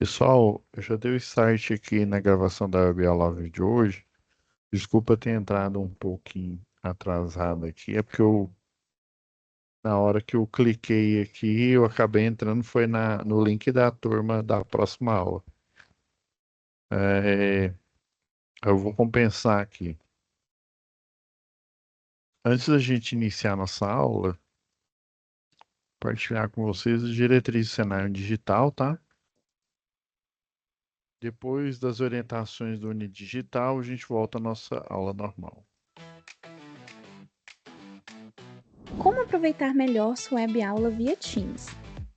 Pessoal, eu já dei o start aqui na gravação da webaula de hoje. Desculpa ter entrado um pouquinho atrasado aqui. É porque na hora que eu cliquei aqui, eu acabei entrando foi no link da turma da próxima aula. É, eu vou compensar aqui. Antes da gente iniciar nossa aula, compartilhar com vocês as diretrizes do cenário digital, tá? Depois das orientações do Unidigital, a gente volta à nossa aula normal. Como aproveitar melhor sua web aula via Teams?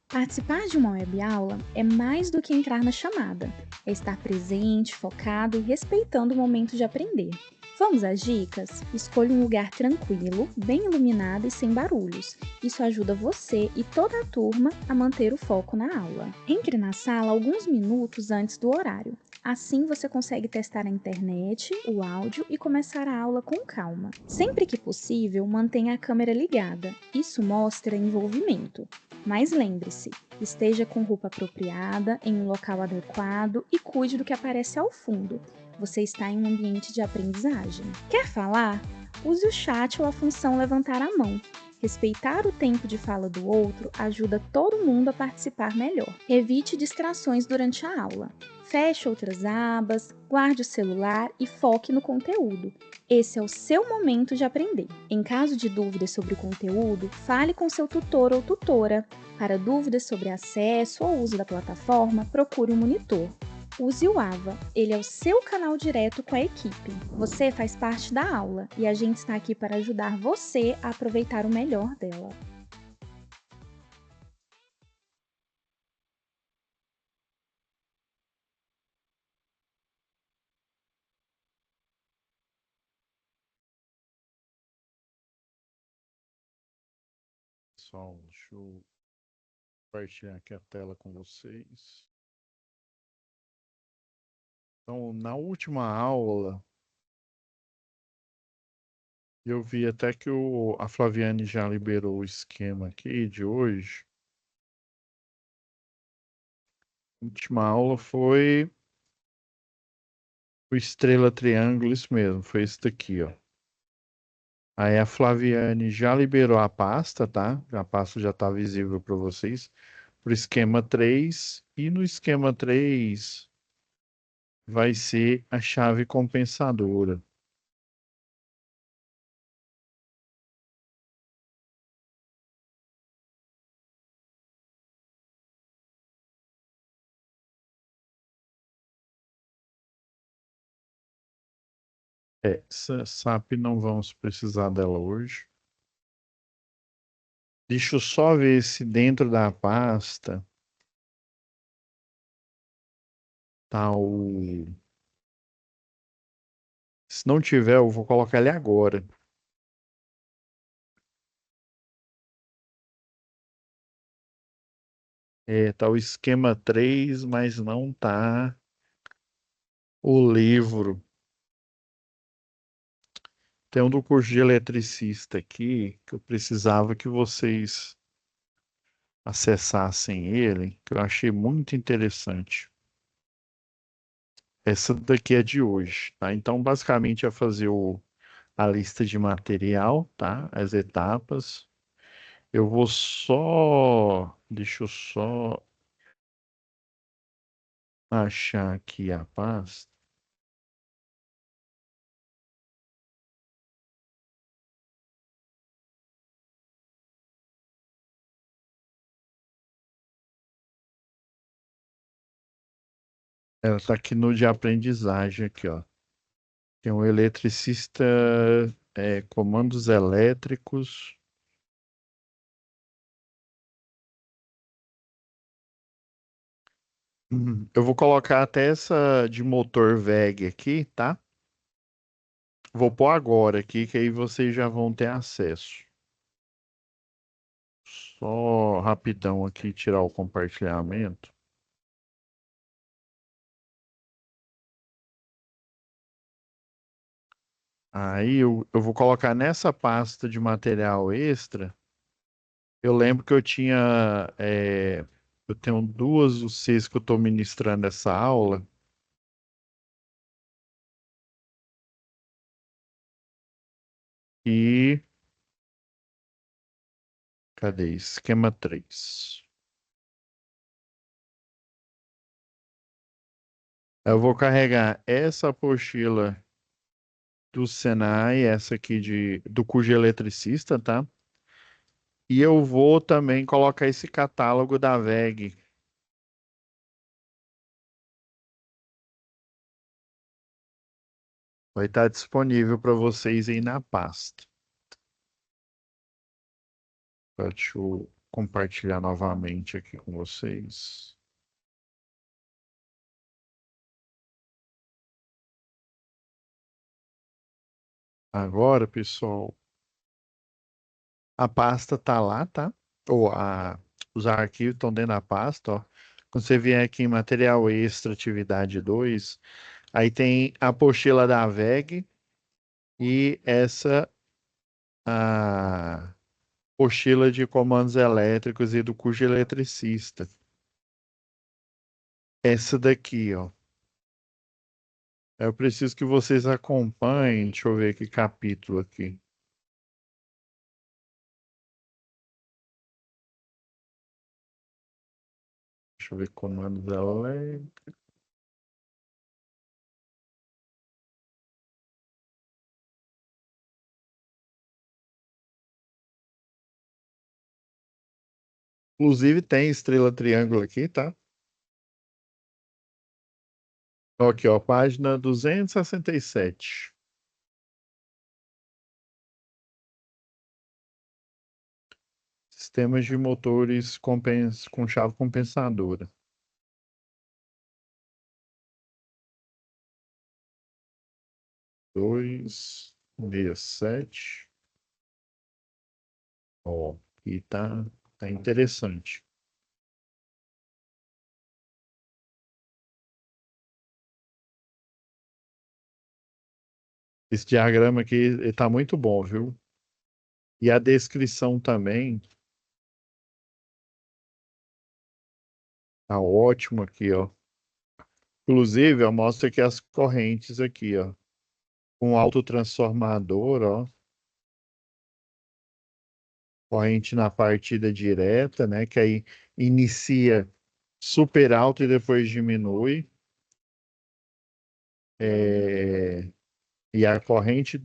Participar de uma web aula é mais do que entrar na chamada, é estar presente, focado e respeitando o momento de aprender. Vamos às dicas? Escolha um lugar tranquilo, bem iluminado e sem barulhos. Isso ajuda você e toda a turma a manter o foco na aula. Entre na sala alguns minutos antes do horário. Assim você consegue testar a internet, o áudio e começar a aula com calma. Sempre que possível, mantenha a câmera ligada. Isso mostra envolvimento. Mas lembre-se, esteja com roupa apropriada, em um local adequado e cuide do que aparece ao fundo. Você está em um ambiente de aprendizagem. Quer falar? Use o chat ou a função levantar a mão. Respeitar o tempo de fala do outro ajuda todo mundo a participar melhor. Evite distrações durante a aula. Feche outras abas, guarde o celular e foque no conteúdo. Esse é o seu momento de aprender. Em caso de dúvidas sobre o conteúdo, fale com seu tutor ou tutora. Para dúvidas sobre acesso ou uso da plataforma, procure um monitor. Use o AVA, ele é o seu canal direto com a equipe. Você faz parte da aula e a gente está aqui para ajudar você a aproveitar o melhor dela. Pessoal, deixa eu compartilhar aqui a tela com vocês. Então, na última aula, eu vi até que a Flaviane já liberou o esquema aqui de hoje. A última aula foi o estrela triângulo, isso mesmo, foi esse daqui, ó. Aí a Flaviane já liberou a pasta, tá? A pasta já está visível para vocês. Para o esquema 3. E no esquema 3 vai ser a chave compensadora. Essa SAP não vamos precisar dela hoje. Deixa eu só ver se dentro da pasta tá o. Se não tiver, eu vou colocar ele agora. Tá o esquema 3, mas não tá o livro. Tem um do curso de eletricista aqui que eu precisava que vocês acessassem ele, que eu achei muito interessante. Essa daqui é de hoje, tá? Então, basicamente, é fazer a lista de material, tá? As etapas. Eu vou só. Deixa eu só achar aqui a pasta. Ela está aqui no de aprendizagem, aqui, ó. Tem um eletricista, comandos elétricos. Eu vou colocar até essa de motor VEG aqui, tá? Vou pôr agora aqui, que aí vocês já vão ter acesso. Só rapidão aqui tirar o compartilhamento. Aí eu vou colocar nessa pasta de material extra. Eu lembro que eu tinha Eu tenho duas UCs que eu estou ministrando essa aula. E cadê? Esquema 3. Eu vou carregar essa apostila do Senai, essa aqui do Cujo Eletricista, tá? E eu vou também colocar esse catálogo da VEG. Vai estar disponível para vocês aí na pasta. Deixa eu compartilhar novamente aqui com vocês. Agora, pessoal, a pasta tá lá, tá? Os arquivos estão dentro da pasta, ó. Quando você vier aqui em material extra, atividade 2, aí tem a apostila da VEG e essa a apostila de comandos elétricos e do cujo eletricista. Essa daqui, ó. Eu preciso que vocês acompanhem. Deixa eu ver que capítulo aqui. Deixa eu ver comandos elétricos. Inclusive tem estrela triângulo aqui, tá? Aqui, ó, página 267. Sistemas de motores com chave compensadora. 267. Ó, aqui tá interessante. Esse diagrama aqui está muito bom, viu? E a descrição também tá ótimo aqui, ó. Inclusive, eu mostro aqui as correntes aqui, ó. Um autotransformador, ó. Corrente na partida direta, né? Que aí inicia super alto e depois diminui. E a corrente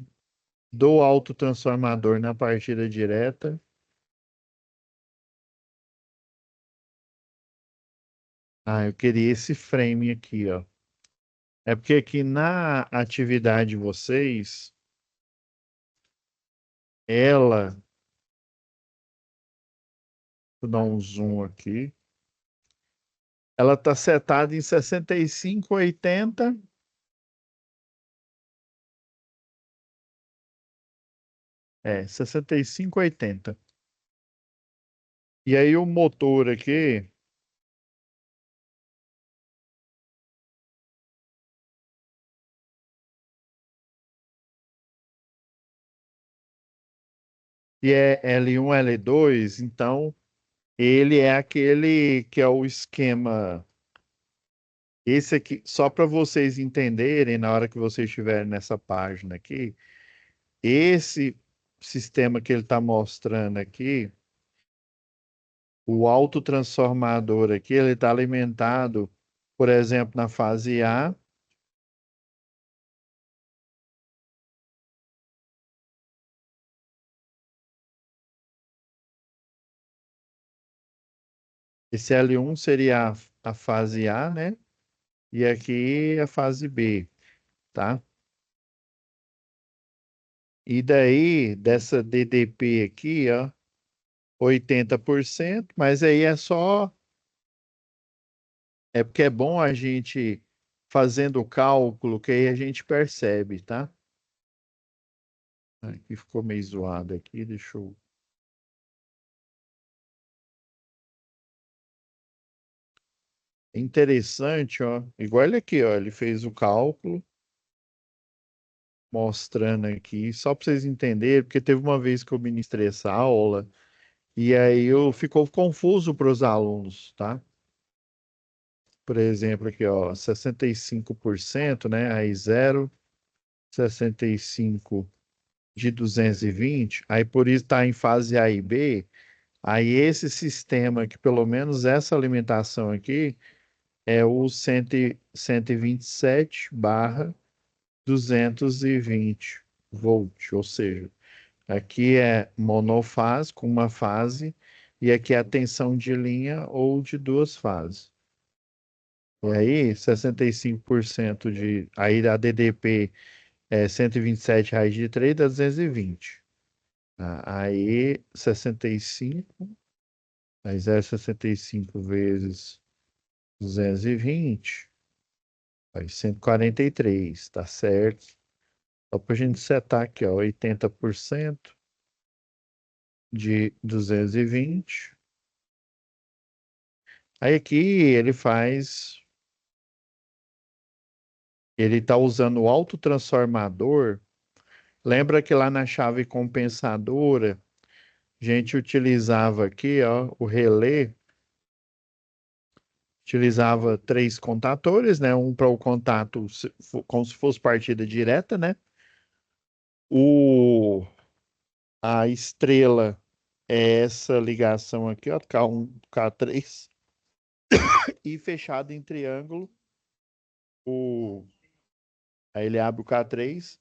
do autotransformador na partida direta. Ah, eu queria esse frame aqui, ó. É porque aqui na atividade de vocês, ela, vou dar um zoom aqui, ela está setada em 6580. É, 6580. E aí o motor aqui, que é L1, L2, então ele é aquele que é o esquema. Esse aqui, só para vocês entenderem, na hora que vocês estiverem nessa página aqui, esse sistema que ele está mostrando aqui, o autotransformador aqui, ele está alimentado, por exemplo, na fase A. Esse L1 seria a fase A, né? E aqui a fase B, tá? E daí, dessa DDP aqui, ó, 80%, mas aí é só. É porque é bom a gente fazendo o cálculo, que aí a gente percebe, tá? Aqui ficou meio zoado aqui, deixa eu. É interessante, ó. Igual ele aqui, ó. Ele fez o cálculo, mostrando aqui, só para vocês entenderem, porque teve uma vez que eu ministrei essa aula, e aí eu ficou confuso para os alunos, tá? por exemplo, aqui, ó, 65%, né? Aí 0,65 de 220, aí por isso está em fase A e B, aí esse sistema que pelo menos essa alimentação aqui é o 127 barra 220 volt, ou seja, aqui é monofásico, uma fase, e aqui é a tensão de linha ou de duas fases. E aí, 65% de. Aí a DDP é 127 raiz de 3 dá 220. Aí 65. Aí 0,65 vezes 220. Aí 143, tá certo? Só para a gente setar aqui, ó, 80% de 220. Aí aqui ele faz. Ele está usando o autotransformador. Lembra que lá na chave compensadora, a gente utilizava aqui, ó, o relé, utilizava três contatores, né? Um para o contato como se fosse partida direta, né? O, a estrela é essa ligação aqui, ó, K1, K3, e fechado em triângulo, o, aí ele abre o K3,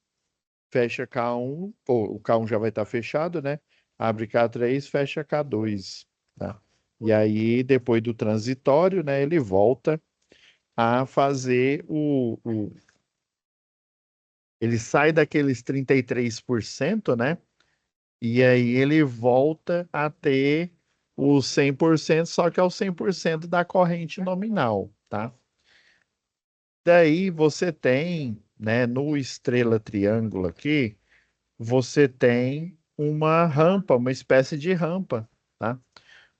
fecha K1, ou o K1 já vai estar fechado, né? Abre K3, fecha K2, tá? E aí, depois do transitório, né, ele volta a fazer ele sai daqueles 33%, né? E aí ele volta a ter o 100%, só que é o 100% da corrente nominal, tá? Daí você tem, né, no estrela triângulo aqui, você tem uma rampa, uma espécie de rampa, tá?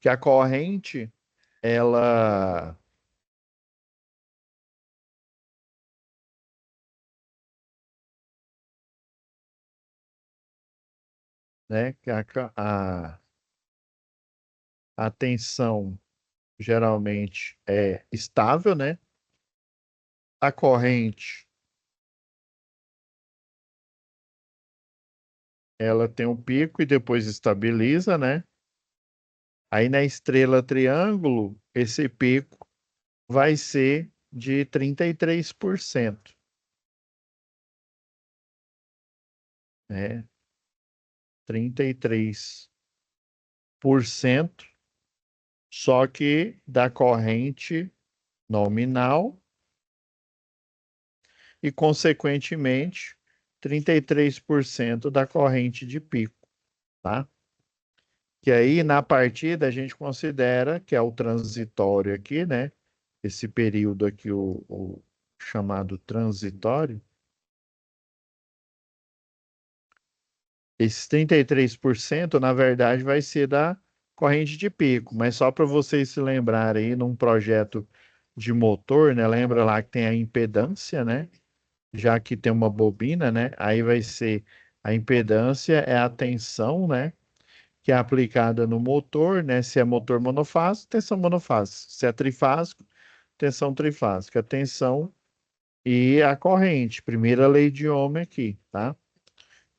Que a corrente, ela, né, que a tensão geralmente é estável, né? A corrente, ela tem um pico e depois estabiliza, né? Aí na estrela triângulo, esse pico vai ser de 33%, né? 33%, só que da corrente nominal e, consequentemente, 33% da corrente de pico, tá? Que aí, na partida, a gente considera que é o transitório aqui, né? Esse período aqui, o chamado transitório. Esses 33%, na verdade, vai ser da corrente de pico, mas só para vocês se lembrarem aí, num projeto de motor, né? Lembra lá que tem a impedância, né? Já que tem uma bobina, né? Aí vai ser a impedância é a tensão, né? Que é aplicada no motor, né? Se é motor monofásico, tensão monofásica. Se é trifásico, tensão trifásica. A tensão e a corrente. Primeira lei de Ohm aqui, tá?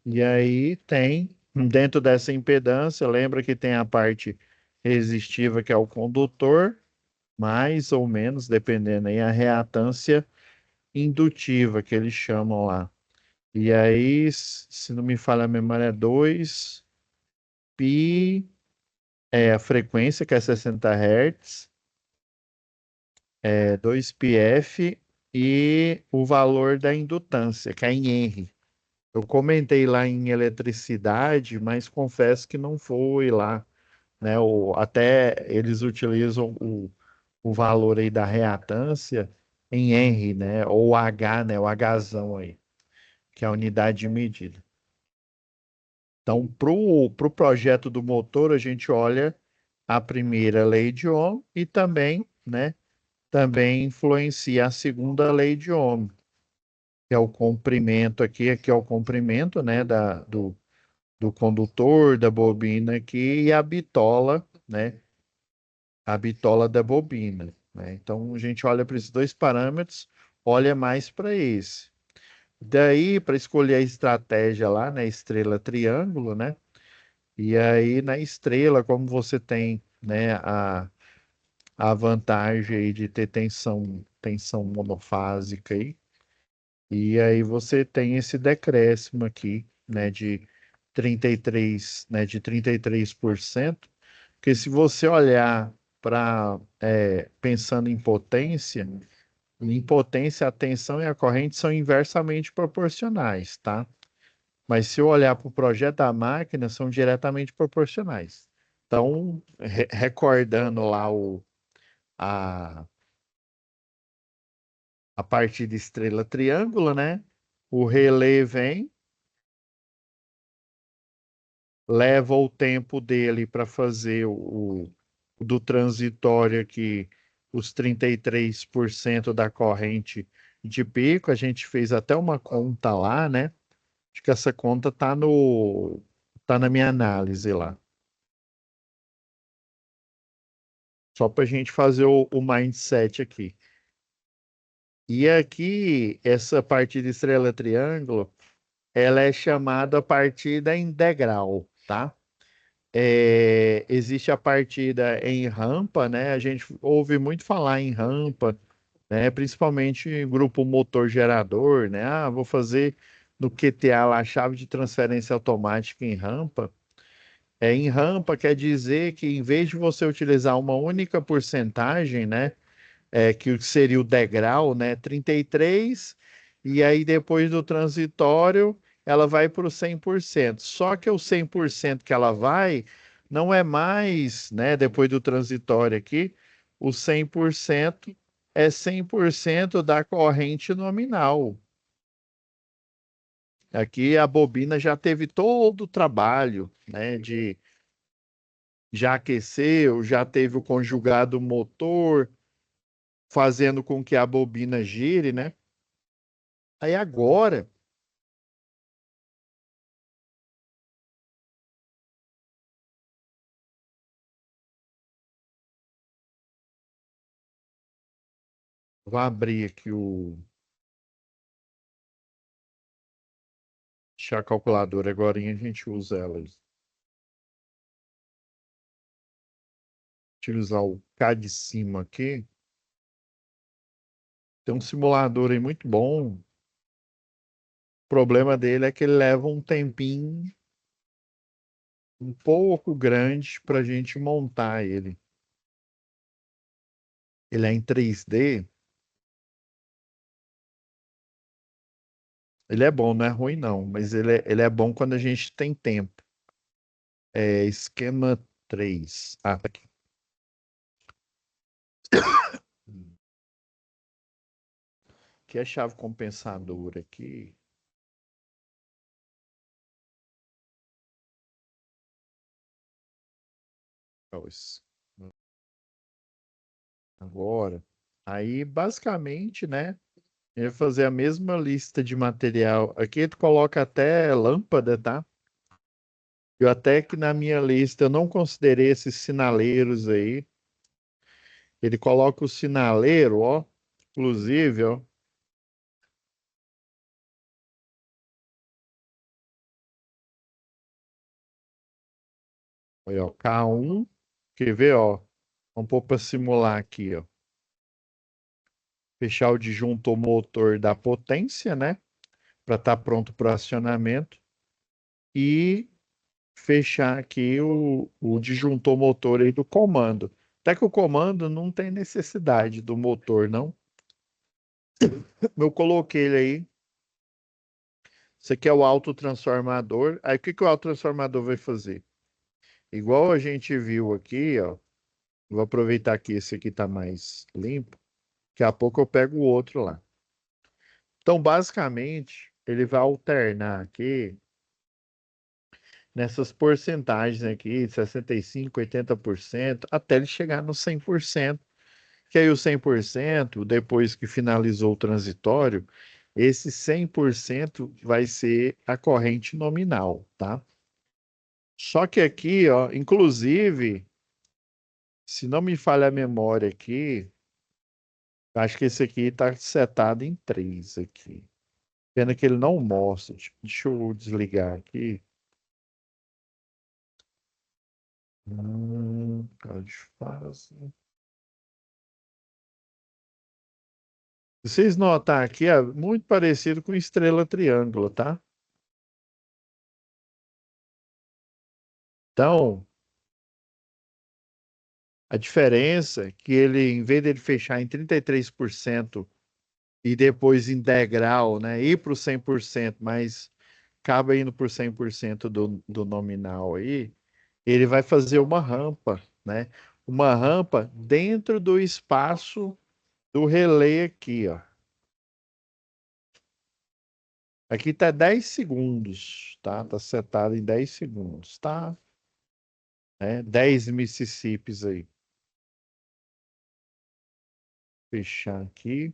E aí tem, dentro dessa impedância, lembra que tem a parte resistiva, que é o condutor, mais ou menos, dependendo aí, a reatância indutiva, que eles chamam lá. E aí, se não me falha a memória, é 2 π, é a frequência, que é 60 Hz, é 2πf, e o valor da indutância, que é em Henry. Eu comentei lá em eletricidade, mas confesso que não foi lá, né? Até eles utilizam o valor aí da reatância em Henry, né? Ou H, né? O Hzão aí, que é a unidade de medida. Então, para o projeto do motor, a gente olha a primeira lei de Ohm e também, né? Também influencia a segunda lei de Ohm, que é o comprimento aqui é o comprimento, né? Do condutor, da bobina aqui e a bitola, né? A bitola da bobina. né? Então a gente olha para esses dois parâmetros, olha mais para esse. Daí, para escolher a estratégia lá, né, estrela triângulo, né? E aí na estrela, como você tem, né, a vantagem aí de ter tensão monofásica aí, e aí você tem esse decréscimo aqui, né, de 33, né, de 33%, porque se você olhar para, pensando em potência, a tensão e a corrente são inversamente proporcionais, tá? Mas se eu olhar para o projeto da máquina, são diretamente proporcionais. Então, recordando lá a, a partida estrela triângulo, né? O relé vem, leva o tempo dele para fazer o do transitório aqui, os 33% da corrente de pico. A gente fez até uma conta lá, né? Acho que essa conta tá na minha análise lá. Só para a gente fazer o mindset aqui. E aqui, essa partida estrela-triângulo, ela é chamada partida em degrau, tá? Existe a partida em rampa, né? A gente ouve muito falar em rampa, né? Principalmente em grupo motor gerador, né? Ah, vou fazer no QTA lá, a chave de transferência automática em rampa. Em rampa quer dizer que em vez de você utilizar uma única porcentagem, né? Que seria o degrau, né? 33, e aí depois do transitório ela vai para o 100%. Só que o 100% que ela vai não é mais, né? Depois do transitório aqui, o 100% é 100% da corrente nominal. Aqui a bobina já teve todo o trabalho, né? Já aqueceu, já teve o conjugado motor, fazendo com que a bobina gire, né? Aí agora, vou abrir aqui a calculadora agora e a gente usa ela. Utilizar o K de cima aqui. Tem um simulador aí muito bom. O problema dele é que ele leva um tempinho um pouco grande para a gente montar ele. Ele é em 3D. Ele é bom, não é ruim não, mas ele é bom quando a gente tem tempo. É esquema 3. Ah, tá aqui. Aqui é a chave compensadora aqui. Ó, agora. Aí, basicamente, né? Eu ia fazer a mesma lista de material. Aqui tu coloca até lâmpada, tá? Eu até que na minha lista eu não considerei esses sinaleiros aí. Ele coloca o sinaleiro, ó. Inclusive, ó. Aí, ó, K1. Quer ver, ó? Vamos pôr para simular aqui, ó. Fechar o disjuntor motor da potência, né? Para estar pronto para o acionamento. E fechar aqui o disjuntor motor aí do comando. Até que o comando não tem necessidade do motor, não. Eu coloquei ele aí. Isso aqui é o autotransformador. Aí o que que o autotransformador vai fazer? Igual a gente viu aqui, ó. Vou aproveitar que esse aqui tá mais limpo. Daqui a pouco eu pego o outro lá. Então, basicamente, ele vai alternar aqui nessas porcentagens aqui, 65, 80%, até ele chegar no 100%. Que aí o 100%, depois que finalizou o transitório, esse 100% vai ser a corrente nominal, tá? Só que aqui, ó, inclusive, se não me falha a memória aqui, Eu acho que esse aqui está setado em 3 aqui. Pena que ele não mostra. Deixa eu desligar aqui. Cara de fase. Se vocês notar aqui, é muito parecido com estrela triângulo, tá? Então, a diferença é que ele, em vez dele fechar em 33% e depois em degrau, né, ir para o 100%, mas acaba indo por 100% do nominal aí, ele vai fazer uma rampa, né? Uma rampa dentro do espaço do relé aqui, ó. Aqui tá 10 segundos, tá? Tá setado em 10 segundos, tá? 10 Mississippis aí. Fechar aqui.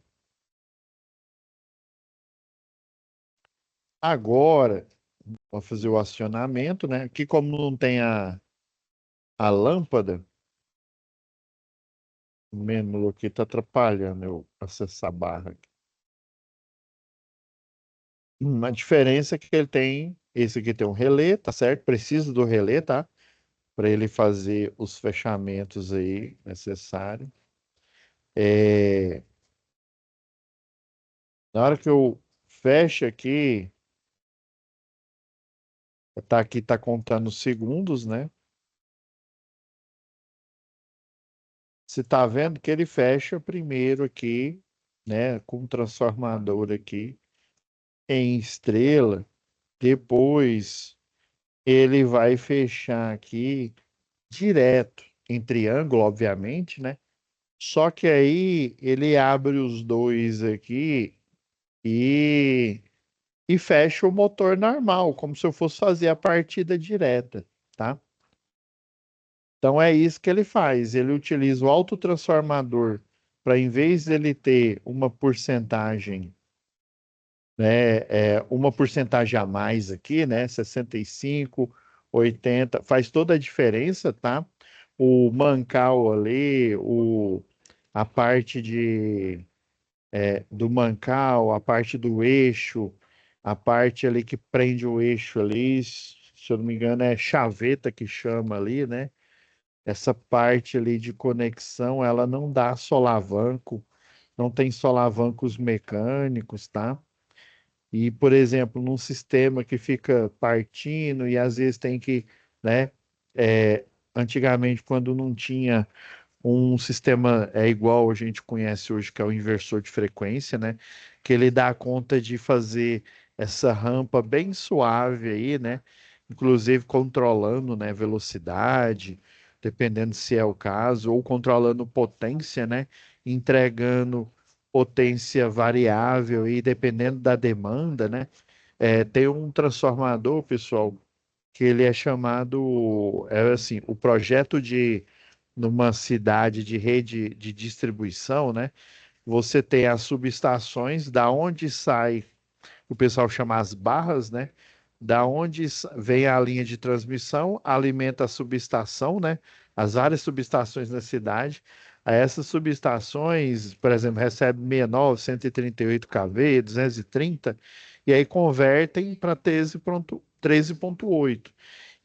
Agora, vou fazer o acionamento, né? Aqui, como não tem a lâmpada, o menu aqui tá atrapalhando eu acessar a barra aqui. A diferença é que ele tem, esse aqui tem um relé, tá certo? Precisa do relé, tá? Para ele fazer os fechamentos aí necessários. É, na hora que eu fecho aqui, aqui tá contando segundos, né? Você tá vendo que ele fecha primeiro aqui, né? Com o transformador aqui em estrela. Depois ele vai fechar aqui direto em triângulo, obviamente, né? Só que aí ele abre os dois aqui e, e fecha o motor normal, como se eu fosse fazer a partida direta, tá? Então é isso que ele faz. Ele utiliza o autotransformador para, em vez dele ter uma porcentagem, né, uma porcentagem a mais aqui, né, 65, 80, faz toda a diferença, tá? O mancal ali, a parte do mancal, a parte do eixo, a parte ali que prende o eixo ali, se eu não me engano é chaveta que chama ali, né? Essa parte ali de conexão, ela não dá solavanco, não tem solavancos mecânicos, tá? E, por exemplo, num sistema que fica partindo e às vezes tem que, né? Antigamente, quando não tinha um sistema igual a gente conhece hoje, que é o inversor de frequência, né? Que ele dá conta de fazer essa rampa bem suave aí, né? Inclusive controlando, né, velocidade, dependendo se é o caso, ou controlando potência, né? Entregando potência variável e dependendo da demanda, né? Tem um transformador, pessoal, que ele é chamado, assim, o projeto de numa cidade de rede de distribuição, né? Você tem as subestações, da onde sai, o pessoal chama as barras, né? Da onde vem a linha de transmissão, alimenta a subestação, né? As várias subestações na cidade. Aí essas subestações, por exemplo, recebem 69, 138 kV, 230, e aí convertem para 13.8.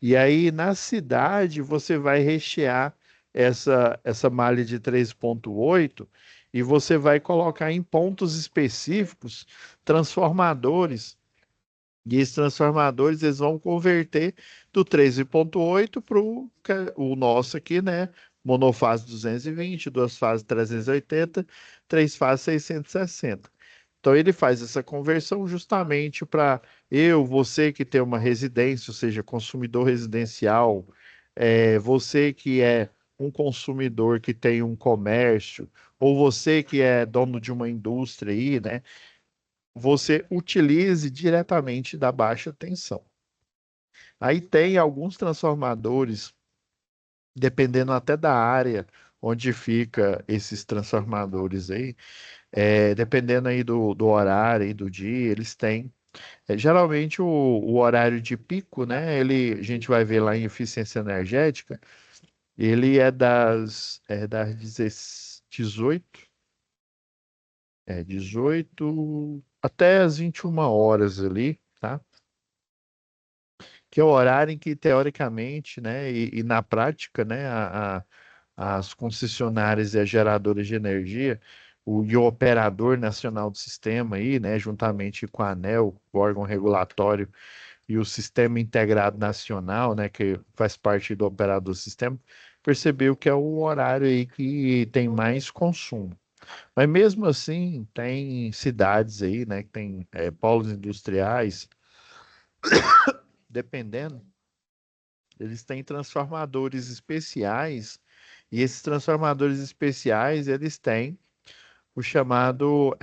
E aí, na cidade, você vai rechear essa malha de 3.8 e você vai colocar em pontos específicos transformadores. E esses transformadores eles vão converter do 13.8 para o nosso aqui, né? Monofase 220, duas fases 380, três fases 660. Então ele faz essa conversão justamente para você que tem uma residência, ou seja, consumidor residencial, você que é um consumidor que tem um comércio, ou você que é dono de uma indústria aí, né? Você utilize diretamente da baixa tensão. Aí tem alguns transformadores, dependendo até da área onde fica esses transformadores aí, dependendo aí do horário e do dia, eles têm. Geralmente o horário de pico, né? A gente vai ver lá em eficiência energética, ele é das 18 18 até as 21 horas ali, tá? Que é o horário em que, teoricamente, né, e na prática, né, as concessionárias e as geradoras de energia, e o operador nacional do sistema aí, né, juntamente com a ANEEL, o órgão regulatório, e o Sistema Integrado Nacional, né, que faz parte do operador do sistema, percebeu que é o horário aí que tem mais consumo. Mas mesmo assim, tem cidades aí, né, que tem polos industriais, dependendo, eles têm transformadores especiais, e esses transformadores especiais, eles têm o chamado,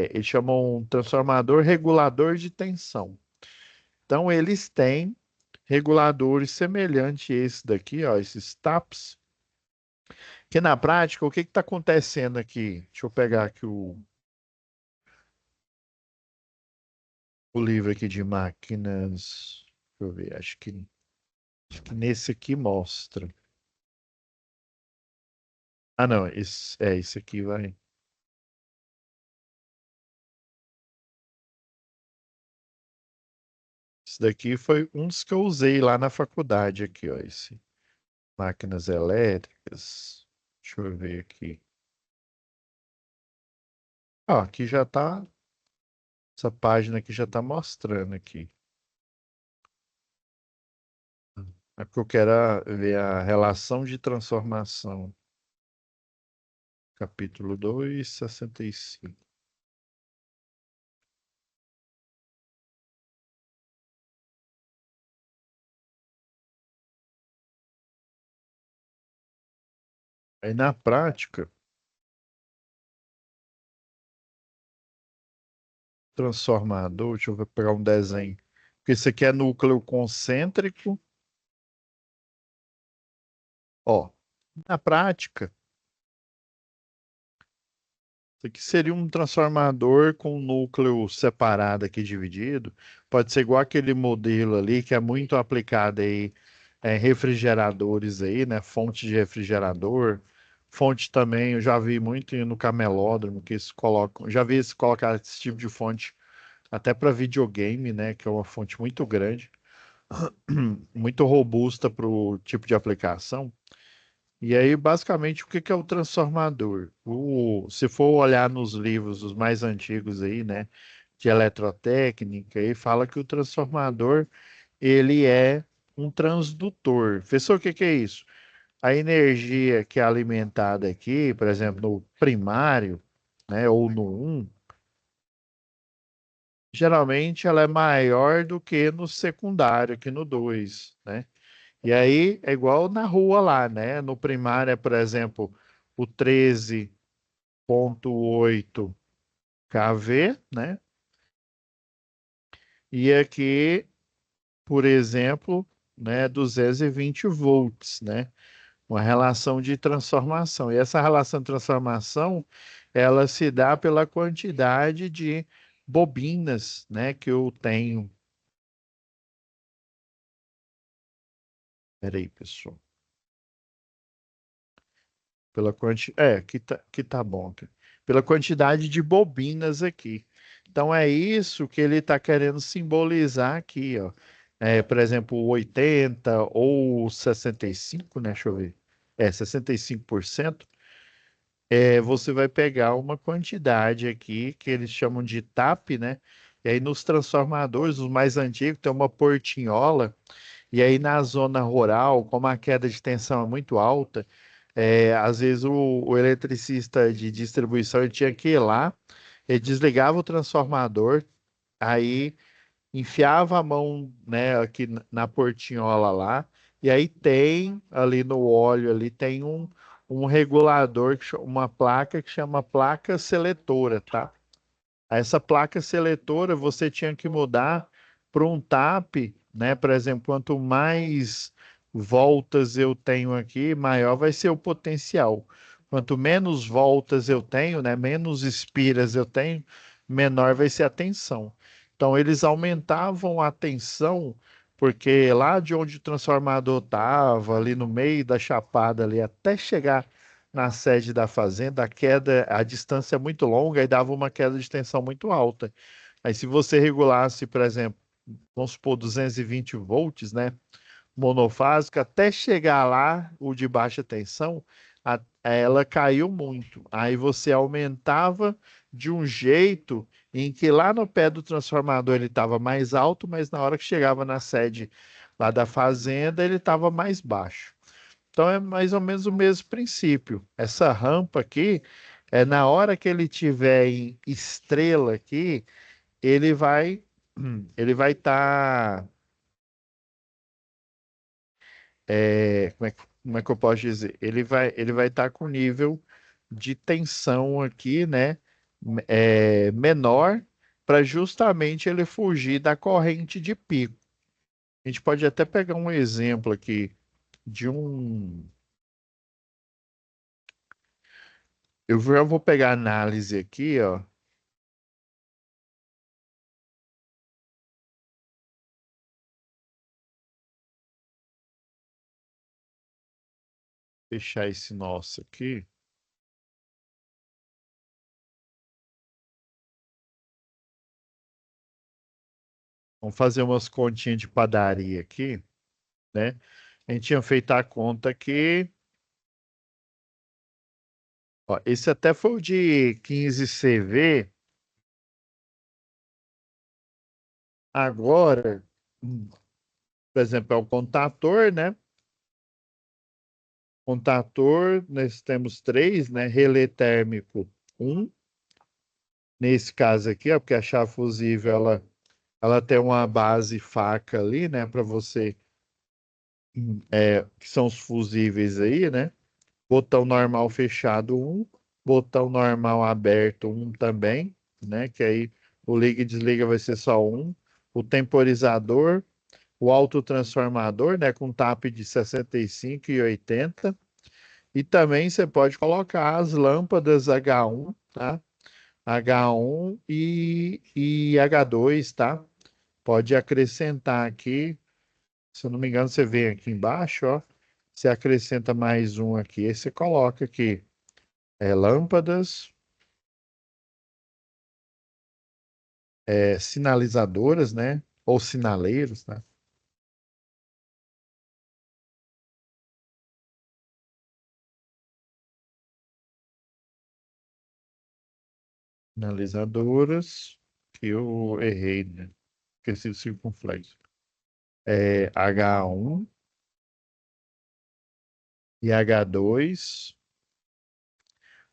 eles chamam um transformador regulador de tensão. Então, eles têm reguladores semelhantes a esse daqui, ó, esses TAPs, que na prática, o que está acontecendo aqui? Deixa eu pegar aqui o livro aqui de máquinas. Deixa eu ver, acho que nesse aqui mostra. Ah, não, esse aqui vai. Esse daqui foi um dos que eu usei lá na faculdade aqui, ó, esse máquinas elétricas. Deixa eu ver aqui. Ó, aqui já tá, essa página aqui já tá mostrando aqui. É porque eu quero ver a relação de transformação. Capítulo 2, 65. Aí na prática, transformador, deixa eu pegar um desenho. Porque isso aqui é núcleo concêntrico. Ó, na prática, isso aqui seria um transformador com núcleo separado aqui dividido. Pode ser igual aquele modelo ali que é muito aplicado aí em refrigeradores aí, né? Fonte de refrigerador. Fonte também, eu já vi muito no camelódromo que eles colocam. Já vi eles colocar esse tipo de fonte até para videogame, né? Que é uma fonte muito grande, muito robusta para o tipo de aplicação. E aí, basicamente, o que que é o transformador? Se for olhar nos livros os mais antigos aí, né, de eletrotécnica, aí fala que o transformador, ele é um transdutor. Professor, o que que é isso? A energia que é alimentada aqui, por exemplo, no primário, né, ou no um, geralmente ela é maior do que no secundário, que no 2, né? E aí é igual na rua lá, né? No primário é, por exemplo, o 13,8 kV, né? E aqui, por exemplo, né, 220 volts, né? Uma relação de transformação. E essa relação de transformação, ela se dá pela quantidade de bobinas, né, que eu tenho. Peraí, pessoal. Que tá bom. Pela quantidade de bobinas aqui. Então é isso que ele está querendo simbolizar aqui, ó. Por exemplo, 80 ou 65, né? Deixa eu ver. 65%. Você vai pegar uma quantidade aqui que eles chamam de TAP, né? E aí nos transformadores, os mais antigos, tem uma portinhola. E aí na zona rural, como a queda de tensão é muito alta, às vezes o eletricista de distribuição ele tinha que ir lá, ele desligava o transformador, aí enfiava a mão, né, aqui na portinhola lá, e aí tem ali no óleo ali tem um regulador, uma placa que chama placa seletora, tá? Essa placa seletora você tinha que mudar para um TAP, né? Por exemplo, quanto mais voltas eu tenho aqui, maior vai ser o potencial. Quanto menos voltas eu tenho, né? Menos espiras eu tenho, menor vai ser a tensão. Então eles aumentavam a tensão porque lá de onde o transformador estava, ali no meio da chapada ali, até chegar na sede da fazenda, a queda, a distância é muito longa e dava uma queda de tensão muito alta. Aí, se você regulasse, por exemplo, vamos supor 220 volts, né? Monofásico, até chegar lá, o de baixa tensão, ela caiu muito. Aí você aumentava de um jeito em que lá no pé do transformador ele estava mais alto, mas na hora que chegava na sede lá da fazenda, ele estava mais baixo. Então é mais ou menos o mesmo princípio. Essa rampa aqui, é na hora que ele tiver em estrela aqui, ele vai ele vai estar como é que eu posso dizer? Ele vai estar com nível de tensão aqui, né? Menor, para justamente ele fugir da corrente de pico. A gente pode até pegar um exemplo aqui de um. Eu já vou pegar a análise aqui, ó. Fechar esse nosso aqui. Vamos fazer umas continhas de padaria aqui, né? A gente tinha feito a conta aqui. Ó, esse até foi o de 15 CV. Agora, por exemplo, é o contator, né? Contator, nós temos três, né? Relé térmico, um. Nesse caso aqui, ó, porque a chave fusível, ela tem uma base faca ali, né? Para você, que são os fusíveis aí, né? Botão normal fechado, um. Botão normal aberto, um também, né? Que aí o liga e desliga vai ser só um. O temporizador, o autotransformador, né? Com tap de 65 e 80. E também você pode colocar as lâmpadas H1, tá? H1 e H2, tá? Pode acrescentar aqui, se eu não me engano, você vem aqui embaixo, ó. Você acrescenta mais um aqui, aí você coloca aqui lâmpadas, sinalizadoras, né? Ou sinaleiros, tá? Sinalizadoras, que eu errei, né? Esqueci o circunflexo. H1 e H2.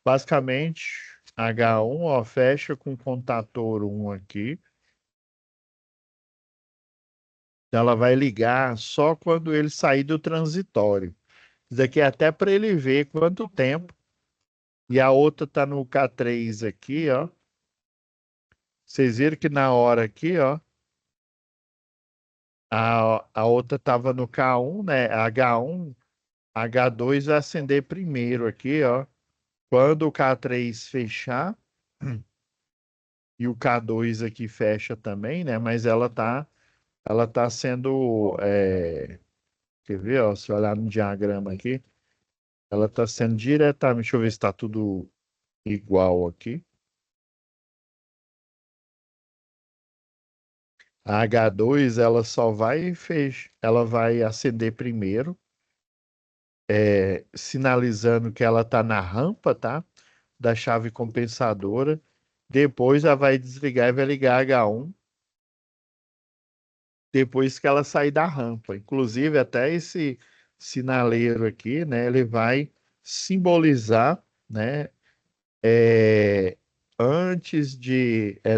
Basicamente, H1, ó, fecha com contator 1 aqui. Então, ela vai ligar só quando ele sair do transitório. Isso aqui é até para ele ver quanto tempo. E a outra tá no K3 aqui, ó. Vocês viram que na hora aqui, ó, a outra tava no K1, né? H1, H2 vai acender primeiro aqui, ó. Quando o K3 fechar, e o K2 aqui fecha também, né? Mas ela tá sendo, quer ver, ó, se eu olhar no diagrama aqui, ela está sendo diretamente, deixa eu ver se está tudo igual aqui. A H2 ela só vai ela vai acender primeiro, sinalizando que ela está na rampa, tá? Da chave compensadora. Depois ela vai desligar e vai ligar H1 depois que ela sair da rampa. Inclusive, até esse sinaleiro aqui, né? Ele vai simbolizar, né? Antes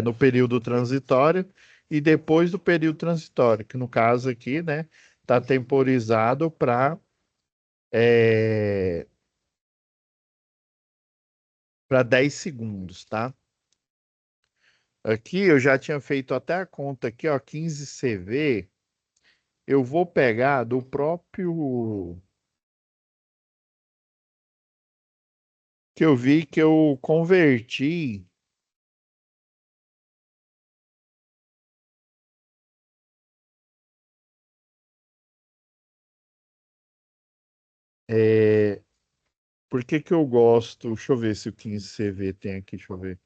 no período transitório e depois do período transitório, que no caso aqui, né? Está temporizado para 10 segundos, tá? Aqui eu já tinha feito até a conta aqui, ó, 15 CV. Eu vou pegar do próprio que eu vi que eu converti. Por que que eu gosto? Deixa eu ver se o 15CV tem aqui, deixa eu ver.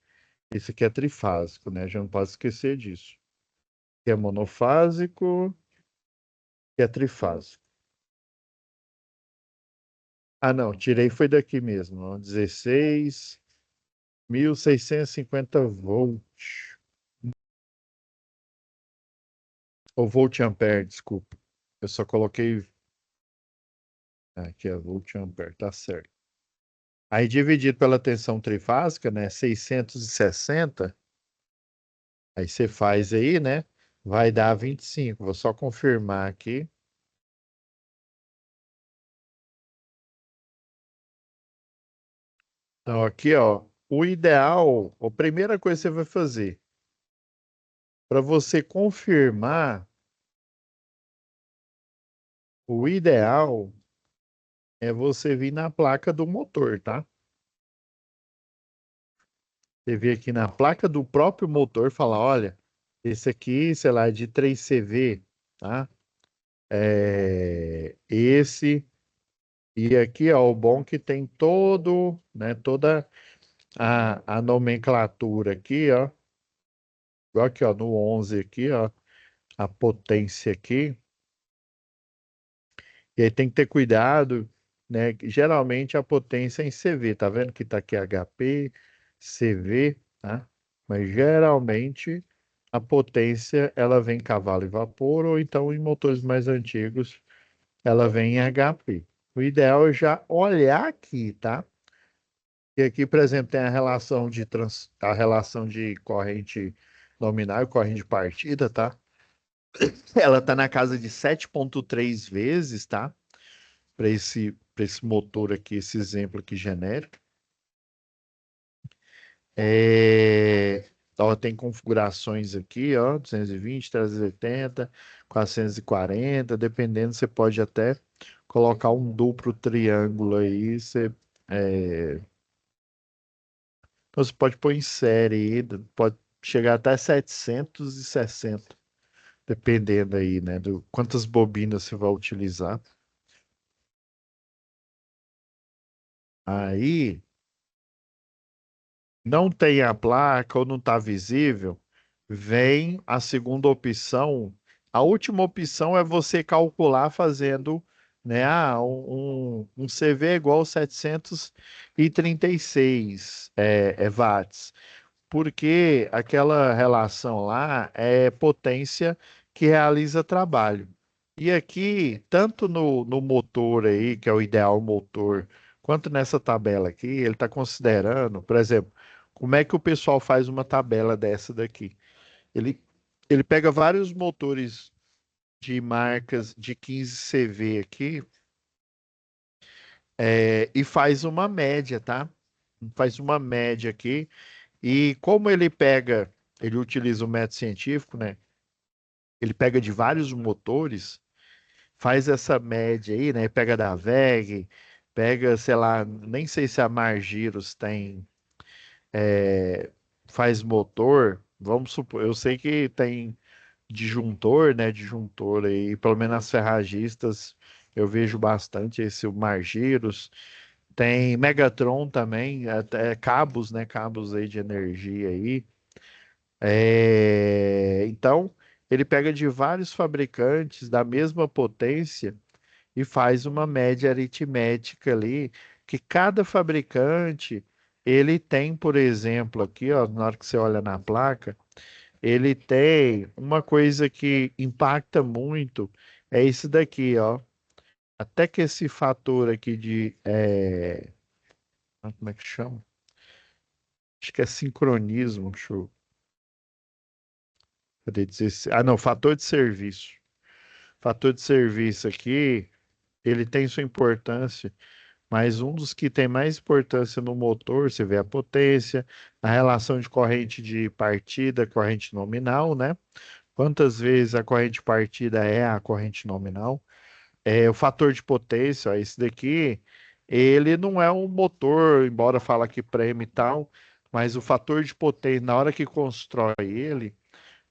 Esse aqui é trifásico, né? Já não posso esquecer disso. Que é monofásico, que é trifásico. Ah, não, tirei foi daqui mesmo, ó, 16.650 volts. Ou volt ampere, desculpa. Eu só coloquei. Aqui é volt ampere, tá certo. Aí dividido pela tensão trifásica, né? 660. Aí você faz aí, né? Vai dar 25. Vou só confirmar aqui. Então, aqui, ó. O ideal, a primeira coisa que você vai fazer, para você confirmar, o ideal é você vir na placa do motor, tá? Você vir aqui na placa do próprio motor e falar, olha, esse aqui, sei lá, é de 3CV, tá? Esse e aqui, ó, o bom que tem todo, né, toda a nomenclatura aqui, ó. Igual aqui, ó, no 11 aqui, ó, a potência aqui. E aí tem que ter cuidado, né? Que geralmente a potência é em CV, tá vendo que tá aqui HP, CV, tá? Mas geralmente a potência ela vem em cavalo e vapor, ou então em motores mais antigos ela vem em HP. O ideal é já olhar aqui, tá? E aqui, por exemplo, tem a relação de corrente nominal e corrente de partida, tá? Ela tá na casa de 7,3 vezes, tá? Para esse motor aqui, esse exemplo aqui genérico. Ó, tem configurações aqui, ó, 220, 380, 440, dependendo, você pode até colocar um duplo triângulo aí, é, então você pode pôr em série aí, pode chegar até 760, dependendo aí, né, do quantas bobinas você vai utilizar. Aí, não tem a placa ou não está visível, vem a segunda opção. A última opção é você calcular fazendo, né, um CV é igual a 736 watts, porque aquela relação lá é potência que realiza trabalho. E aqui, tanto no motor aí, que é o ideal motor, quanto nessa tabela aqui, ele está considerando, por exemplo, como é que o pessoal faz uma tabela dessa daqui? Ele, ele pega vários motores de marcas de 15 CV aqui, e faz uma média, tá? Faz uma média aqui. E como ele utiliza o método científico, né? Ele pega de vários motores, faz essa média aí, né? Pega da WEG, pega, sei lá, nem sei se a Margiros é, faz motor. Vamos supor, eu sei que tem disjuntor, né? Disjuntor aí, pelo menos nas ferragistas eu vejo bastante esse o Margiros. Tem Megatron também, até cabos, né? Cabos aí de energia aí. Então, ele pega de vários fabricantes da mesma potência e faz uma média aritmética ali, que cada fabricante, ele tem, por exemplo, aqui, ó, na hora que você olha na placa, ele tem uma coisa que impacta muito, é isso daqui, ó. Até que esse fator aqui como é que chama? Acho que é sincronismo, deixa eu, cadê dizer, não, fator de serviço. Fator de serviço aqui, ele tem sua importância, mas um dos que tem mais importância no motor, você vê a potência, a relação de corrente de partida, corrente nominal, né? Quantas vezes a corrente partida é a corrente nominal? O fator de potência, ó, esse daqui, ele não é um motor, embora fala que preme e tal, mas o fator de potência, na hora que constrói ele,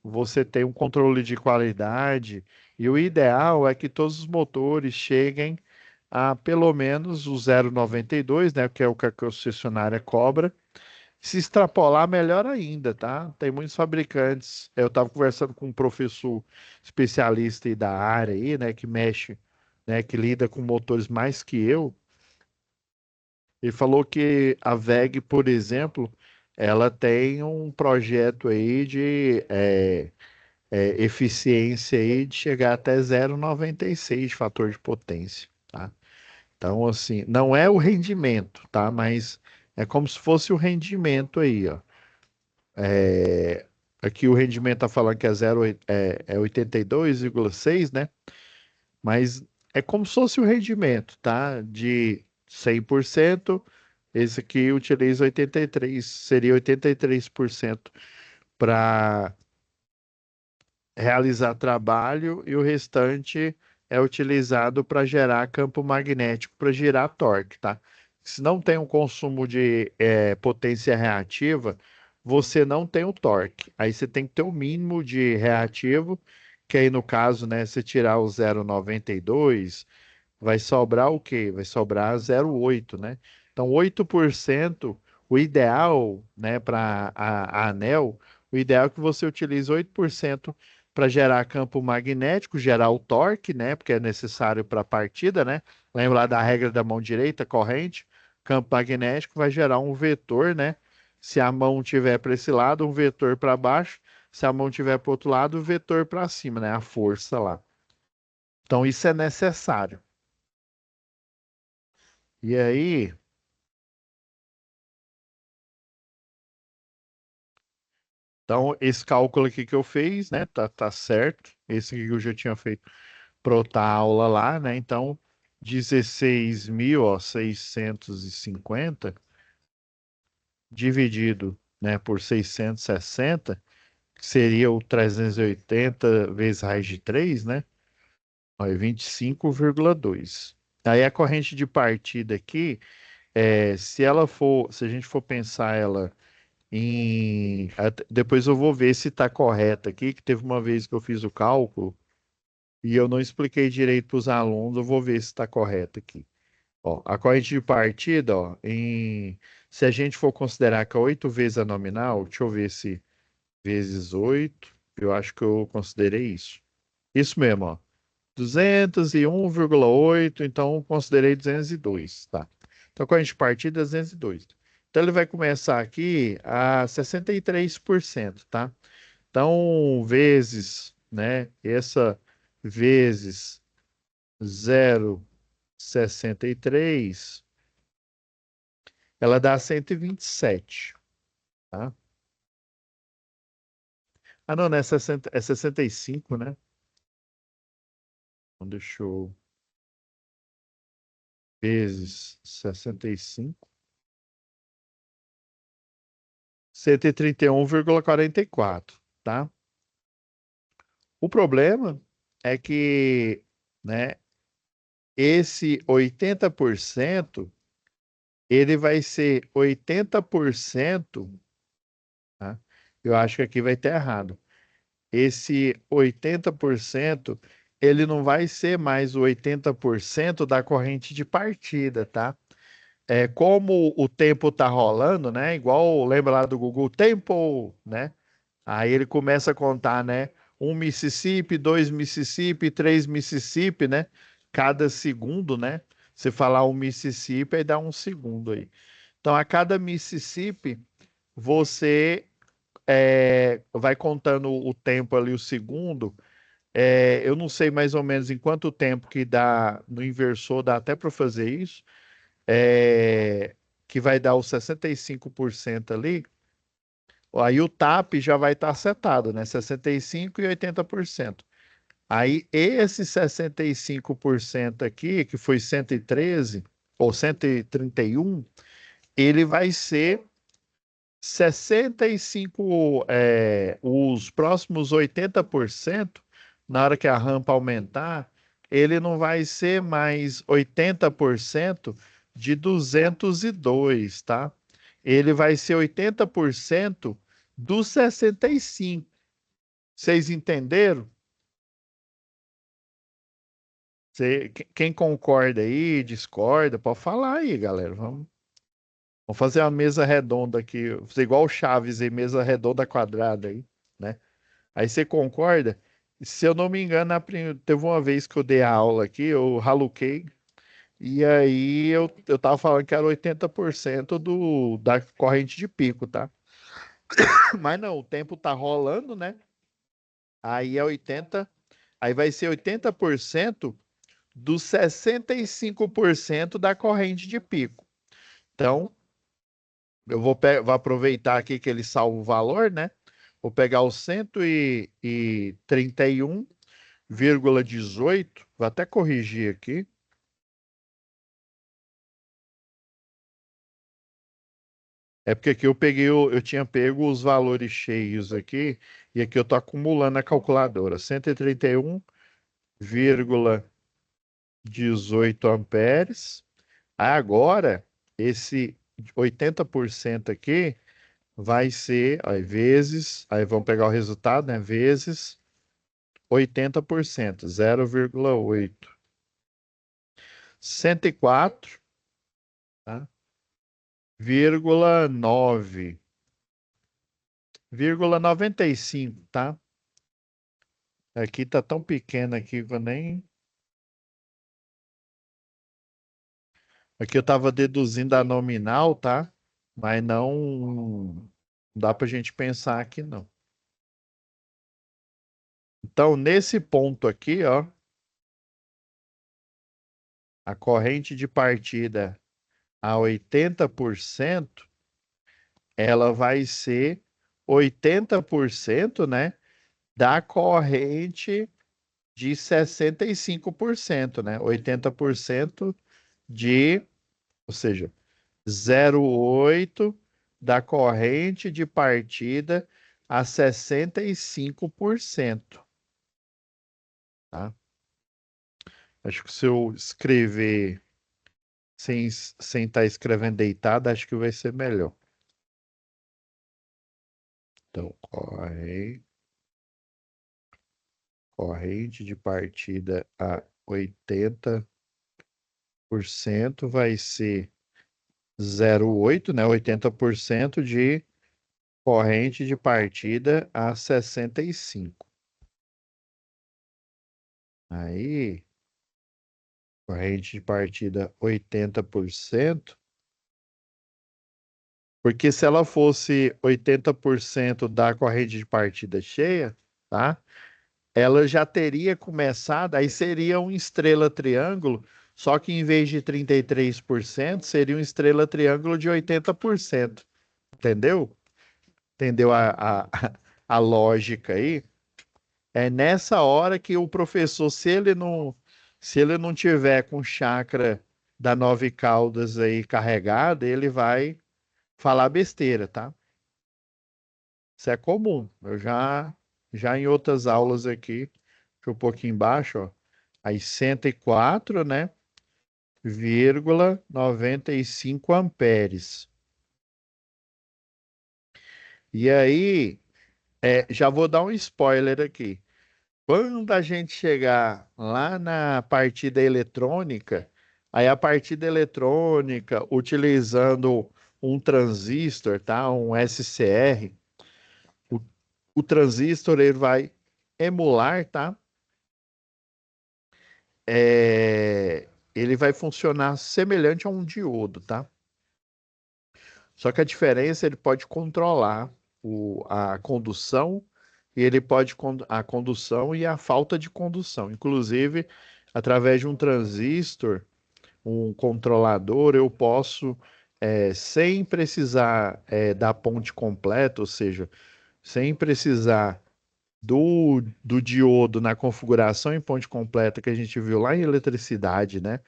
você tem um controle de qualidade e o ideal é que todos os motores cheguem a pelo menos o 0,92, né, que é o que a concessionária cobra. Se extrapolar, melhor ainda, tá? Tem muitos fabricantes. Eu estava conversando com um professor especialista aí da área aí, né, que mexe, né, que lida com motores mais que eu. Ele falou que a WEG, por exemplo, ela tem um projeto aí de eficiência aí de chegar até 0,96 de fator de potência, tá? Então, assim, não é o rendimento, tá? Mas é como se fosse o rendimento aí, ó. Aqui o rendimento tá falando que é 82,6, né? Mas é como se fosse o rendimento, tá? De 100%, esse aqui utiliza 83, seria 83% para realizar trabalho e o restante é utilizado para gerar campo magnético para gerar torque, tá? Se não tem um consumo de potência reativa, você não tem o torque. Aí você tem que ter o mínimo de reativo, que aí no caso, né, se tirar o 0,92, vai sobrar o quê? Vai sobrar 0,8, né? Então, 8%, o ideal, né, para a ANEEL, o ideal é que você utilize 8% para gerar campo magnético, gerar o torque, né, porque é necessário para a partida, né? Lembra lá da regra da mão direita, corrente, campo magnético vai gerar um vetor, né? Se a mão tiver para esse lado, um vetor para baixo, se a mão tiver para o outro lado, um vetor para cima, né? A força lá. Então, isso é necessário. E aí, então, esse cálculo aqui que eu fiz, né, tá certo. Esse aqui que eu já tinha feito para outra aula lá, né? Então, 16.650 dividido, né, por 660, que seria o 380 vezes raiz de 3, né? Ó, é 25,2. Aí a corrente de partida aqui, se a gente for pensar ela depois eu vou ver se está correto aqui, que teve uma vez que eu fiz o cálculo e eu não expliquei direito para os alunos, eu vou ver se está correto aqui. Ó, a corrente de partida, ó, se a gente for considerar que é 8 vezes a nominal, deixa eu ver se vezes 8, eu acho que eu considerei isso. Isso mesmo, ó. 201,8, então considerei 202, tá? Então, corrente de partida é 202. Então, ele vai começar aqui a 63%, tá? Então, vezes, né? Essa vezes 0,63, ela dá 127, tá? Ah, não, não é 60, é 65, né? Então, deixa eu... Vezes 65. 131,44, tá? O problema é que, né, esse 80%, ele vai ser 80%, tá? Eu acho que aqui vai ter errado. Esse 80%, ele não vai ser mais o 80% da corrente de partida, tá? Como o tempo tá rolando, né? Igual lembra lá do Google Tempo, né? Aí ele começa a contar, né? Um Mississippi, dois Mississippi, três Mississippi, né? Cada segundo, né? Você falar um Mississippi, aí dá um segundo aí. Então, a cada Mississippi, você vai contando o tempo ali, o segundo. Eu não sei mais ou menos em quanto tempo que dá no inversor, dá até para fazer isso, que vai dar os 65% ali. Aí o TAP já vai estar setado, né? 65% e 80%. Aí esse 65% aqui, que foi 113 ou 131, ele vai ser 65, os próximos 80%, na hora que a rampa aumentar, ele não vai ser mais 80% de 202, tá? Ele vai ser 80% dos 65. Vocês entenderam? Quem concorda aí, discorda, pode falar aí, galera. Vamos fazer uma mesa redonda aqui, fazer igual o Chaves aí, mesa redonda quadrada aí, né? Aí você concorda? Se eu não me engano, teve uma vez que eu dei a aula aqui, eu raluquei, e aí eu tava falando que era 80% da corrente de pico, tá? Mas não, o tempo tá rolando, né? Aí é 80, aí vai ser 80% dos 65% da corrente de pico. Então, eu vou aproveitar aqui que ele salva o valor, né? Vou pegar o 131,18, vou até corrigir aqui. É porque aqui eu tinha pego os valores cheios aqui, e aqui eu tô acumulando a calculadora. 131,18 amperes. Agora, esse 80% aqui vai ser, aí, vezes, aí vamos pegar o resultado, né? Vezes 80%, 0,8. 104, tá? Vírgula 9, vírgula 95, tá? Aqui tá tão pequeno aqui que eu nem. Aqui eu tava deduzindo a nominal, tá? Mas não dá pra gente pensar aqui, não. Então, nesse ponto aqui, ó, a corrente de partida a 80%, ela vai ser 80%, né, da corrente de 65%, né? 80% de, ou seja, 0,8 da corrente de partida a 65%, tá? Acho que se eu escrever sem estar escrevendo deitado, acho que vai ser melhor. Então, corrente de partida a 80% vai ser 0,8, né? 80% de corrente de partida a 65. Aí, corrente de partida 80%, porque se ela fosse 80% da corrente de partida cheia, tá? Ela já teria começado, aí seria um estrela triângulo, só que em vez de 33%, seria um estrela triângulo de 80%. Entendeu? Entendeu a lógica aí? É nessa hora que o professor, se ele não tiver com o chakra da nove caudas aí carregado, ele vai falar besteira, tá? Isso é comum. Já em outras aulas aqui, deixa eu um pouquinho embaixo, ó, aí 104, né? Vírgula 95 amperes. E aí, já vou dar um spoiler aqui. Quando a gente chegar lá na partida eletrônica, aí a partida eletrônica, utilizando um transistor, tá? Um SCR, o, o transistor ele vai emular, tá? Ele vai funcionar semelhante a um diodo, tá? Só que a diferença, ele pode controlar a condução e ele pode a condução e a falta de condução. Inclusive, através de um transistor, um controlador, eu posso, sem precisar, da ponte completa, ou seja, sem precisar do diodo na configuração em ponte completa que a gente viu lá em eletricidade, né?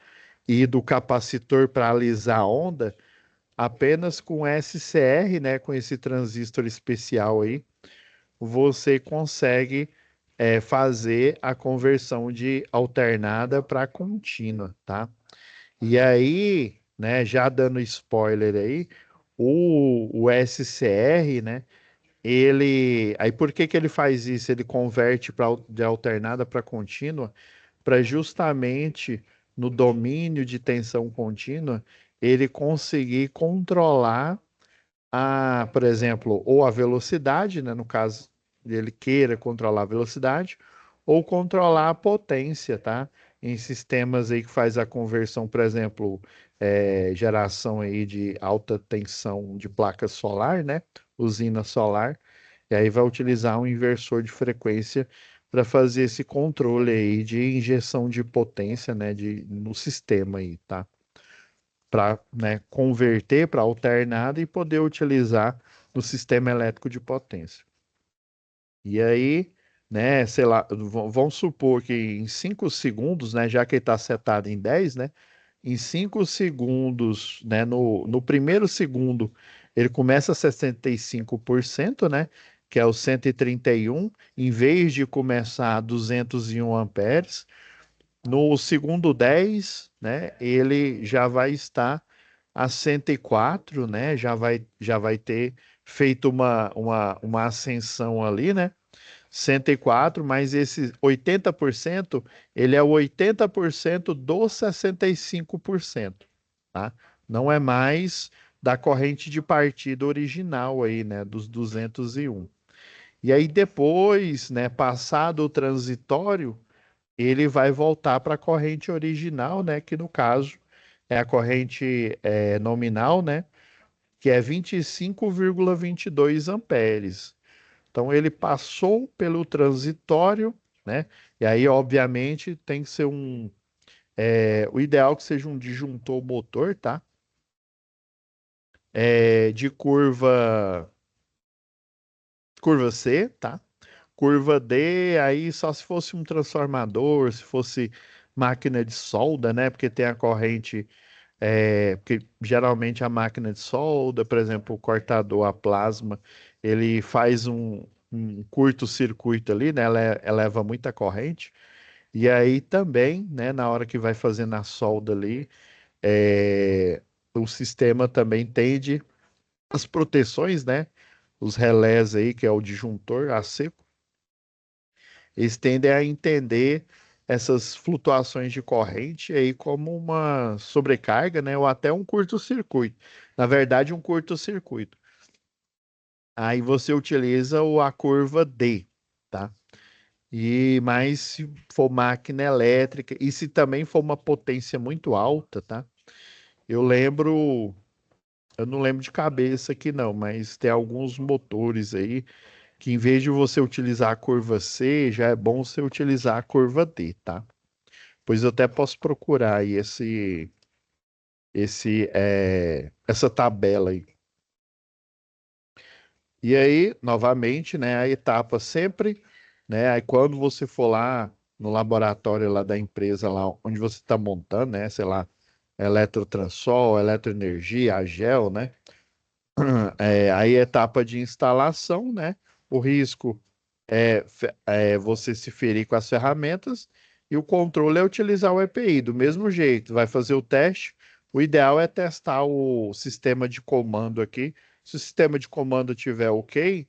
E do capacitor para alisar a onda, apenas com SCR, né? Com esse transistor especial aí, você consegue, fazer a conversão de alternada para contínua, tá? E aí, né, já dando spoiler aí, o SCR, né, aí por que que ele faz isso? Ele converte de alternada para contínua, para justamente no domínio de tensão contínua ele conseguir controlar por exemplo, ou a velocidade, né, no caso ele queira controlar a velocidade, ou controlar a potência, tá? Em sistemas aí que faz a conversão, por exemplo, geração aí de alta tensão de placa solar, né? Usina solar, e aí vai utilizar um inversor de frequência para fazer esse controle aí de injeção de potência, né, no sistema aí, tá? Para, né, converter para alternada e poder utilizar no sistema elétrico de potência. E aí, né, sei lá, vamos supor que em 5 segundos, né, já que ele está setado em 10, né, em 5 segundos, né, no primeiro segundo, ele começa a 65%, né, que é o 131, em vez de começar a 201 amperes. No segundo 10, né, ele já vai estar a 104, né, já vai ter feito uma ascensão ali, né, 104, mas esse 80%, ele é o 80% dos 65%, tá? Não é mais da corrente de partida original aí, né, dos 201. E aí depois, né, passado o transitório, ele vai voltar para a corrente original, né? Que no caso é a corrente nominal, né? Que é 25,22 amperes. Então ele passou pelo transitório, né? E aí, obviamente, tem que ser o ideal é que seja um disjuntor motor, tá? De curva C, tá? Curva D, aí só se fosse um transformador, se fosse máquina de solda, né? Porque tem a corrente, porque geralmente a máquina de solda, por exemplo, o cortador a plasma, ele faz um curto-circuito ali, né? Eleva muita corrente. E aí também, né, na hora que vai fazendo a solda ali, o sistema também tende as proteções, né? Os relés aí, que é o disjuntor a seco, eles tendem a entender essas flutuações de corrente aí como uma sobrecarga, né? Ou até um curto-circuito. Na verdade, um curto-circuito. Aí você utiliza a curva D, tá? E mais se for máquina elétrica e se também for uma potência muito alta, tá? Eu lembro, eu não lembro de cabeça aqui não, mas tem alguns motores aí que em vez de você utilizar a curva C, já é bom você utilizar a curva D, tá? Pois eu até posso procurar aí essa tabela aí. E aí, novamente, né, a etapa sempre, né, aí quando você for lá no laboratório lá da empresa lá onde você está montando, né, sei lá, Eletrotransol, Eletroenergia, Agel, né, aí a etapa de instalação, né, o risco é você se ferir com as ferramentas e o controle é utilizar o EPI. Do mesmo jeito, vai fazer o teste. O ideal é testar o sistema de comando aqui. Se o sistema de comando tiver ok,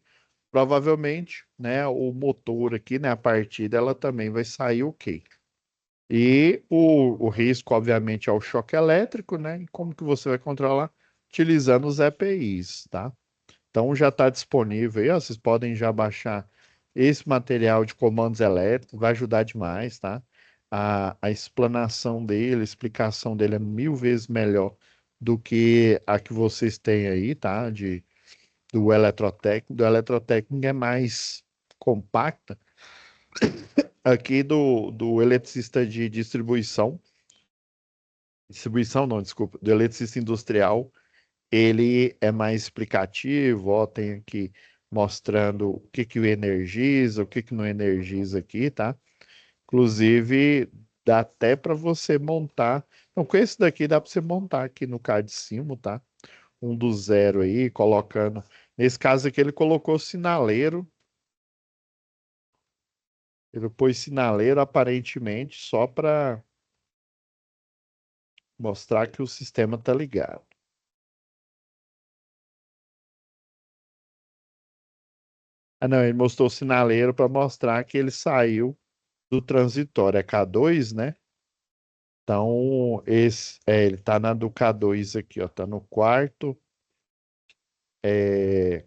provavelmente, né, o motor aqui, né, a partida, ela também vai sair ok. E o risco, obviamente, é o choque elétrico, né? E como que você vai controlar? Utilizando os EPIs, tá? Então já está disponível aí, ó, vocês podem já baixar esse material de comandos elétricos, vai ajudar demais, tá? A explanação dele, a explicação dele é 1000 vezes melhor do que a que vocês têm aí, tá? Do Eletrotécnico. Do Eletrotécnico é mais compacta. Aqui do eletricista de distribuição não, desculpa, do eletricista industrial, ele é mais explicativo, ó, tem aqui mostrando o que que o energiza, o que que não energiza aqui, tá? Inclusive, dá até para você montar. Então, com esse daqui dá para você montar aqui no card de cima, tá? Um do zero aí, colocando. Nesse caso aqui, ele colocou sinaleiro. Ele pôs sinaleiro aparentemente só para mostrar que o sistema tá ligado. Ah, não, ele mostrou o sinaleiro para mostrar que ele saiu do transitório é K2, né? Então, ele tá na do K2 aqui, ó. Tá no quarto,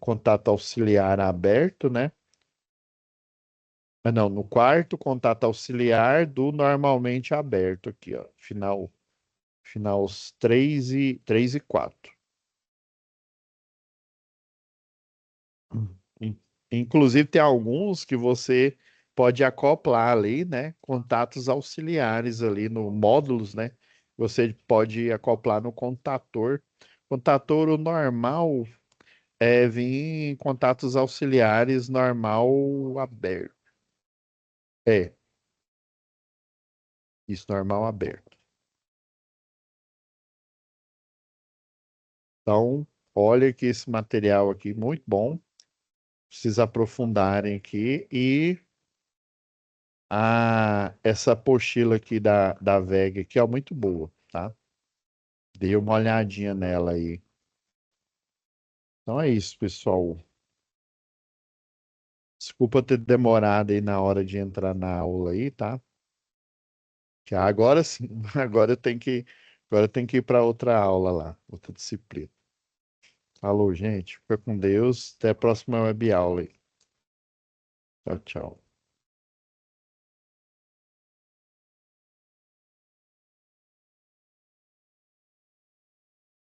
contato auxiliar aberto, né? Não, no quarto, contato auxiliar do normalmente aberto aqui, ó. Final 3 e 4. In- Inclusive, tem alguns que você pode acoplar ali, né? Contatos auxiliares ali no módulos, né? Você pode acoplar no contator. Contator, o normal vir em contatos auxiliares normal aberto. É, isso, normal aberto. Então, olha que esse material aqui, muito bom. Precisa aprofundarem aqui. E essa apostila aqui da VEG aqui, ó, muito boa, tá? Dei uma olhadinha nela aí. Então é isso, pessoal. Desculpa ter demorado aí na hora de entrar na aula aí, tá? Que agora sim, agora eu tenho que ir para outra aula lá, outra disciplina. Falou, gente. Fica com Deus. Até a próxima web aula aí. Tchau, tchau.